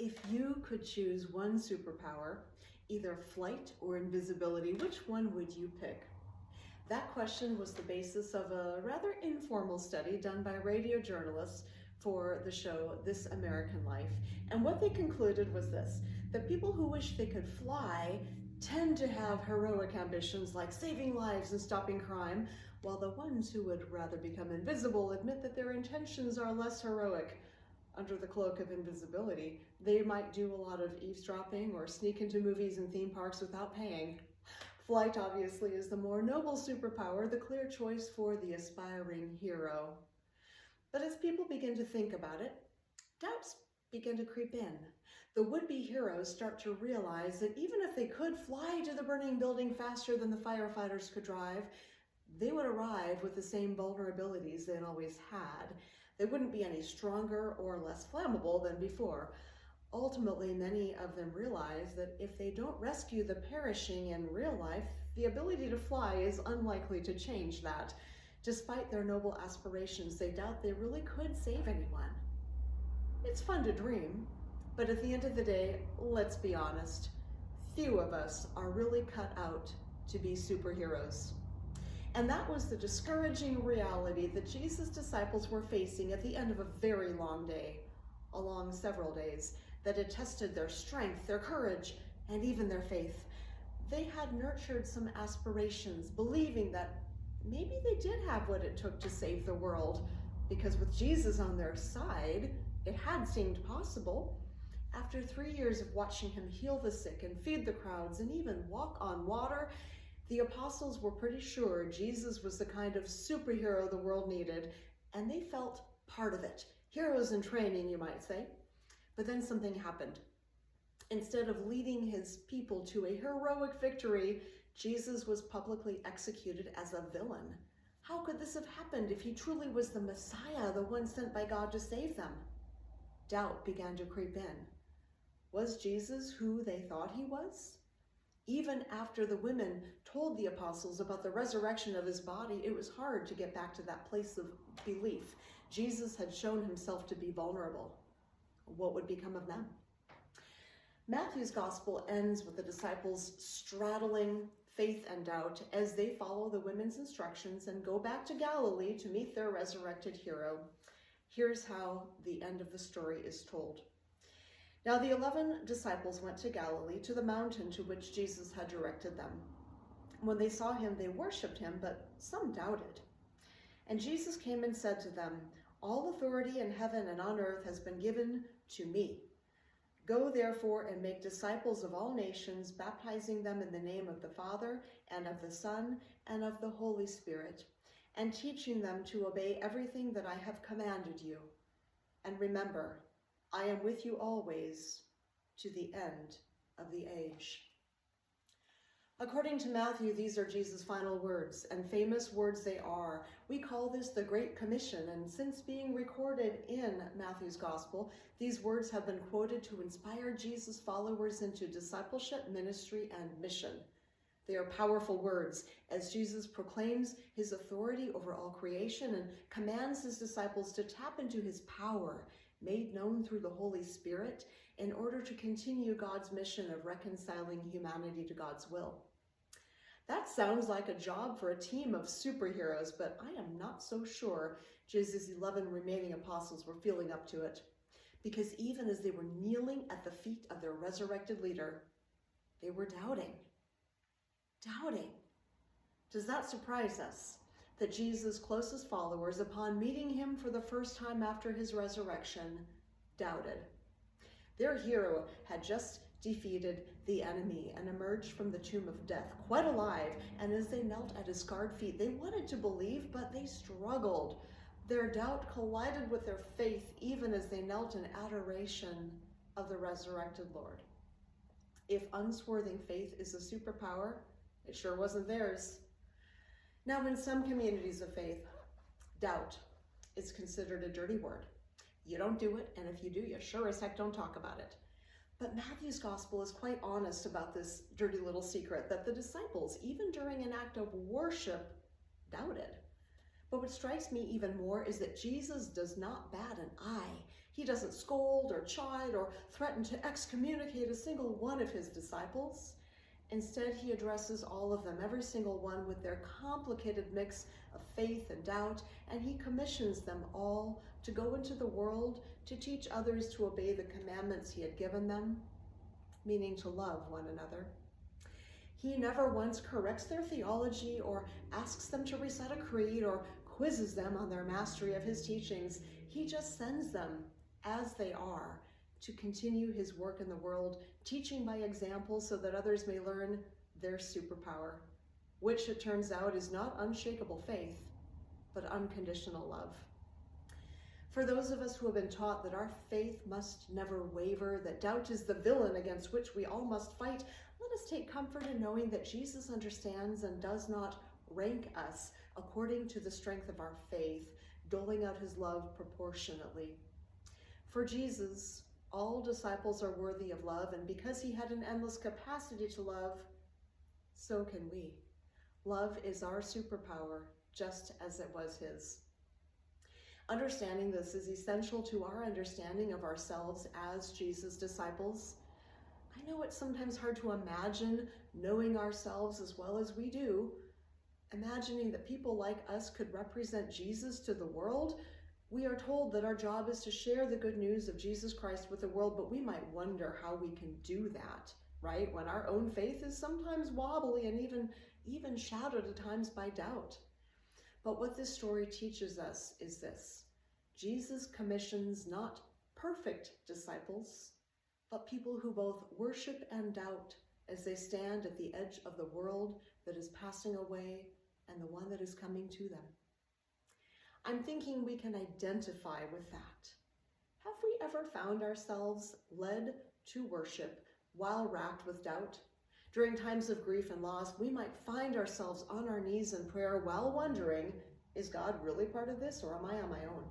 If you could choose one superpower, either flight or invisibility, which one would you pick? That question was the basis of a rather informal study done by radio journalists for the show This American Life. And what they concluded was this: that people who wish they could fly tend to have heroic ambitions like saving lives and stopping crime, while the ones who would rather become invisible admit that their intentions are less heroic. Under the cloak of invisibility, they might do a lot of eavesdropping or sneak into movies and theme parks without paying. Flight obviously is the more noble superpower, the clear choice for the aspiring hero. But as people begin to think about it, doubts begin to creep in. The would-be heroes start to realize that even if they could fly to the burning building faster than the firefighters could drive, they would arrive with the same vulnerabilities they'd always had. They wouldn't be any stronger or less flammable than before. Ultimately, many of them realize that if they don't rescue the perishing in real life, the ability to fly is unlikely to change that. Despite their noble aspirations, they doubt they really could save anyone. It's fun to dream, but at the end of the day, let's be honest, few of us are really cut out to be superheroes. And that was the discouraging reality that Jesus' disciples were facing at the end of a very long day, along several days, that had tested their strength, their courage, and even their faith. They had nurtured some aspirations, believing that maybe they did have what it took to save the world, because with Jesus on their side, it had seemed possible. After 3 years of watching him heal the sick and feed the crowds and even walk on water, the apostles were pretty sure Jesus was the kind of superhero the world needed, and they felt part of it. Heroes in training, you might say. But then something happened. Instead of leading his people to a heroic victory, Jesus was publicly executed as a villain. How could this have happened if he truly was the Messiah, the one sent by God to save them? Doubt began to creep in. Was Jesus who they thought he was? Even after the women told the apostles about the resurrection of his body, it was hard to get back to that place of belief. Jesus had shown himself to be vulnerable. What would become of them? Matthew's gospel ends with the disciples straddling faith and doubt as they follow the women's instructions and go back to Galilee to meet their resurrected hero. Here's how the end of the story is told. Now the 11 disciples went to Galilee, to the mountain to which Jesus had directed them. When they saw him, they worshipped him, but some doubted. And Jesus came and said to them, "All authority in heaven and on earth has been given to me. Go therefore and make disciples of all nations, baptizing them in the name of the Father and of the Son and of the Holy Spirit, and teaching them to obey everything that I have commanded you. And remember, I am with you always to the end of the age." According to Matthew, these are Jesus' final words, and famous words they are. We call this the Great Commission, and since being recorded in Matthew's Gospel, these words have been quoted to inspire Jesus' followers into discipleship, ministry, and mission. They are powerful words as Jesus proclaims his authority over all creation and commands his disciples to tap into his power, made known through the Holy Spirit, in order to continue God's mission of reconciling humanity to God's will. That sounds like a job for a team of superheroes, but I am not so sure Jesus' 11 remaining apostles were feeling up to it, because even as they were kneeling at the feet of their resurrected leader, they were doubting. Doubting. Does that surprise us? That Jesus' closest followers, upon meeting him for the first time after his resurrection, doubted. Their hero had just defeated the enemy and emerged from the tomb of death quite alive, and as they knelt at his scarred feet, they wanted to believe, but they struggled. Their doubt collided with their faith even as they knelt in adoration of the resurrected Lord. If unswerving faith is a superpower, it sure wasn't theirs. Now, in some communities of faith, doubt is considered a dirty word. You don't do it, and if you do, you sure as heck don't talk about it. But Matthew's gospel is quite honest about this dirty little secret that the disciples, even during an act of worship, doubted. But what strikes me even more is that Jesus does not bat an eye. He doesn't scold or chide or threaten to excommunicate a single one of his disciples. Instead, he addresses all of them, every single one, with their complicated mix of faith and doubt, and he commissions them all to go into the world to teach others to obey the commandments he had given them, meaning to love one another. He never once corrects their theology or asks them to recite a creed or quizzes them on their mastery of his teachings. He just sends them as they are to continue his work in the world, teaching by example so that others may learn their superpower, which it turns out is not unshakable faith, but unconditional love. For those of us who have been taught that our faith must never waver, that doubt is the villain against which we all must fight, let us take comfort in knowing that Jesus understands and does not rank us according to the strength of our faith, doling out his love proportionately. For Jesus, all disciples are worthy of love, and because he had an endless capacity to love, so can we. Love is our superpower, just as it was his. Understanding this is essential to our understanding of ourselves as Jesus' disciples. I know it's sometimes hard to imagine knowing ourselves as well as we do, imagining that people like us could represent Jesus to the world. We are told that our job is to share the good news of Jesus Christ with the world, but we might wonder how we can do that, right? When our own faith is sometimes wobbly and even shadowed at times by doubt. But what this story teaches us is this: Jesus commissions not perfect disciples, but people who both worship and doubt as they stand at the edge of the world that is passing away and the one that is coming to them. I'm thinking we can identify with that. Have we ever found ourselves led to worship while racked with doubt? During times of grief and loss, we might find ourselves on our knees in prayer while wondering, is God really part of this, or am I on my own?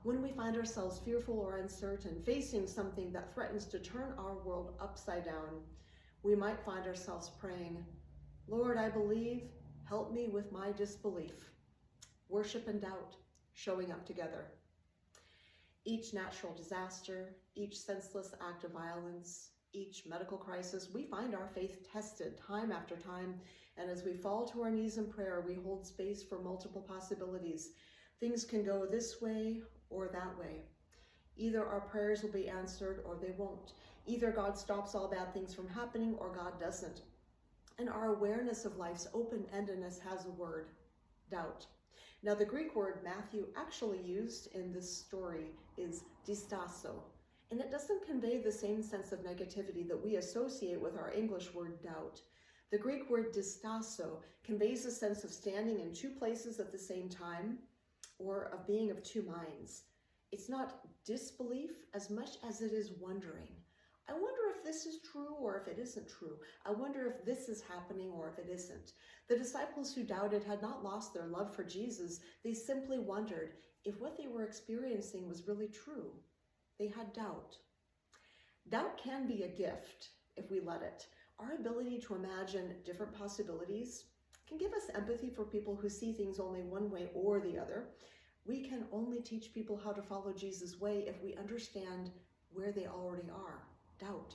When we find ourselves fearful or uncertain, facing something that threatens to turn our world upside down, we might find ourselves praying, Lord, I believe, help me with my disbelief. Worship and doubt showing up together. Each natural disaster, each senseless act of violence, each medical crisis, we find our faith tested time after time, and as we fall to our knees in prayer, we hold space for multiple possibilities. Things can go this way or that way. Either our prayers will be answered or they won't. Either God stops all bad things from happening or God doesn't. And our awareness of life's open-endedness has a word: doubt. Now, the Greek word Matthew actually used in this story is distasso, and it doesn't convey the same sense of negativity that we associate with our English word doubt. The Greek word distasso conveys a sense of standing in two places at the same time, or of being of two minds. It's not disbelief as much as it is wondering. I wonder if this is true or if it isn't true. I wonder if this is happening or if it isn't. The disciples who doubted had not lost their love for Jesus. They simply wondered if what they were experiencing was really true. They had doubt. Doubt can be a gift if we let it. Our ability to imagine different possibilities can give us empathy for people who see things only one way or the other. We can only teach people how to follow Jesus' way if we understand where they already are: doubt.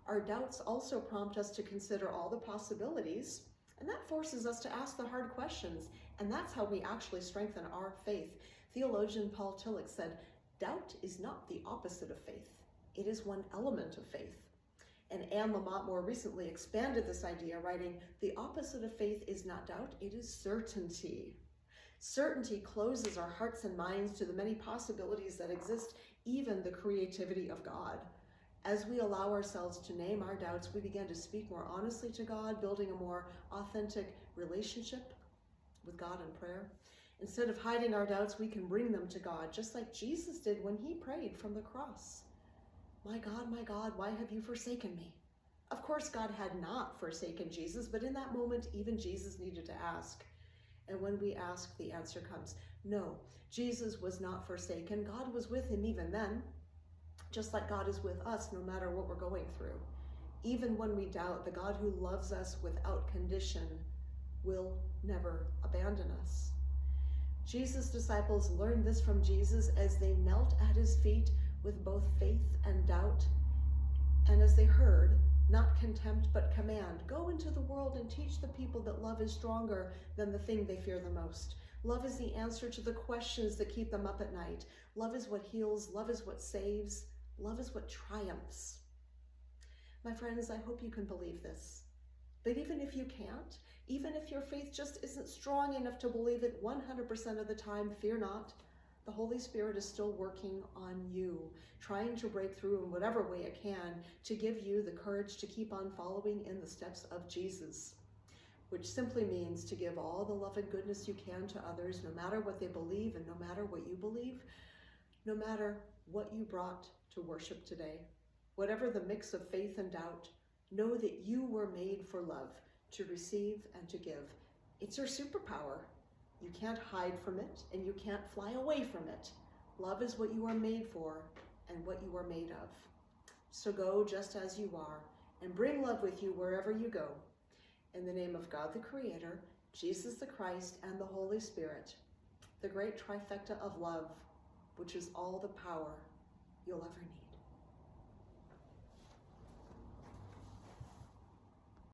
Our doubts also prompt us to consider all the possibilities, and that forces us to ask the hard questions, and that's how we actually strengthen our faith. Theologian Paul Tillich said, doubt is not the opposite of faith. It is one element of faith. And Anne Lamott more recently expanded this idea, writing, the opposite of faith is not doubt, it is certainty. Certainty closes our hearts and minds to the many possibilities that exist, even the creativity of God. As we allow ourselves to name our doubts, we begin to speak more honestly to God, building a more authentic relationship with God in prayer. Instead of hiding our doubts, we can bring them to God, just like Jesus did when he prayed from the cross. My God, why have you forsaken me? Of course, God had not forsaken Jesus, but in that moment, even Jesus needed to ask. And when we ask, the answer comes. No, Jesus was not forsaken. God was with him even then, just like God is with us no matter what we're going through. Even when we doubt, the God who loves us without condition will never abandon us. Jesus' disciples learned this from Jesus as they knelt at his feet, with both faith and doubt. And as they heard, not contempt but command, go into the world and teach the people that love is stronger than the thing they fear the most. Love is the answer to the questions that keep them up at night. Love is what heals. Love is what saves. Love is what triumphs. My friends, I hope you can believe this. But even if you can't, even if your faith just isn't strong enough to believe it 100% of the time, fear not. The Holy Spirit is still working on you, trying to break through in whatever way it can to give you the courage to keep on following in the steps of Jesus, which simply means to give all the love and goodness you can to others, no matter what they believe and no matter what you believe, no matter what you brought to worship today. Whatever the mix of faith and doubt, know that you were made for love, to receive and to give. It's your superpower. You can't hide from it and you can't fly away from it. Love is what you are made for and what you are made of. So go just as you are and bring love with you wherever you go. In the name of God the Creator, Jesus the Christ, and the Holy Spirit, the great trifecta of love, which is all the power you'll ever need.